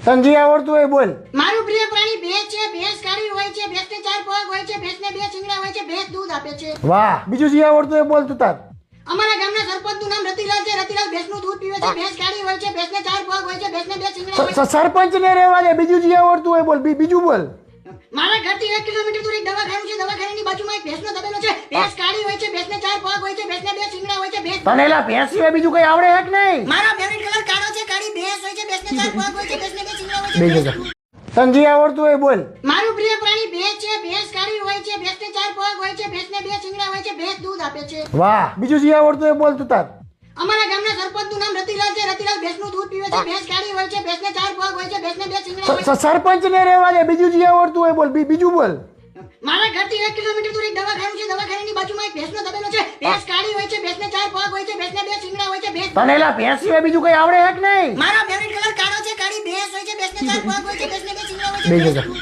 તને જે આવડતું હોય બોલ. મારું પ્રિય પ્રાણી ભેંસ છે. ભેંસ કાળી હોય છે, ભેંસને 4 પગ હોય છે, ભેંસને 2 શિંગડા હોય છે, ભેંસ દૂધ આપે છે. વાહ. બીજું જે આવડતું હોય બોલ તું તાર. અમારા ગામના સરપંચનું નામ રતિલાલ છે. રતિલાલ ભેંસનું દૂધ પીવે છે. ભેંસ કાળી હોય છે, ભેંસને 4 પગ હોય છે, ભેંસને 2 શિંગડા હોય છે. સરપંચ ને રહેવા દે. બીજું જે આવડતું હોય બોલ. બીજું બોલ. મારા ઘરથી 1 કિલોમીટર દૂર એક દવાખાનું છે. દવાખાનાની બાજુમાં એક ભેંસનો તબેલો છે. ભેંસ કાળી હોય છે, ભેંસને 4 પગ હોય છે, ભેંસને 2 શિંગડા હોય છે, ભેંસ. તને એલા ભેંસ સિવાય બીજું કઈ આવડે હે કે નહીં? મારા ફેવરિટ કલર કાળો છે. કાળી ભેંસ હોય છે, ભેંસને 4 પગ હોય છે, ભેંસને 2 શિંગડા હોય છે, બીજું ભેંસ. તને જે આવડતું હોય બોલ. મારું પ્રિય પ્રાણી ભેંસ છે. ભેંસ કાળી હોય છે, ભેંસને 4 પગ હોય છે, ભેંસને 2 શિંગડા હોય છે, ભેંસ દૂધ આપે છે. વાહ. બીજું જે આવડતું હોય બોલ તું તાર. અમારા ગામના સરપંચનું નામ રતિલાલ છે. રતિલાલ ભેંસનું દૂધ પીવે છે. ભેંસ કાળી હોય છે, ભેંસને 4 પગ હોય છે, ભેંસને 2 શિંગડા હોય છે. સરપંચ ને રહેવા દે. બીજું જે આવડતું હોય બોલ. બીજું બોલ. મારા ઘરથી 1 કિલોમીટર દૂર એક દવાખાનું છે. દવાખાનાની બાજુમાં એક ભેંસનો તબેલો છે. ભેંસ કાળી હોય છે, ભેંસને 4 પગ હોય છે, ભેંસને 2 શિંગડા હોય છે, ભેંસ. તને એલા ભેંસ સિવાય બીજું કઈ આવડે હે કે નહીં? મારા ફેવરિટ કલર કાળો છે. કાળી ભેંસ હોય છે, ભેંસને 4 પગ હોય છે, ભેંસને 2 શિંગડા હોય છે, બીજું ભેંસ.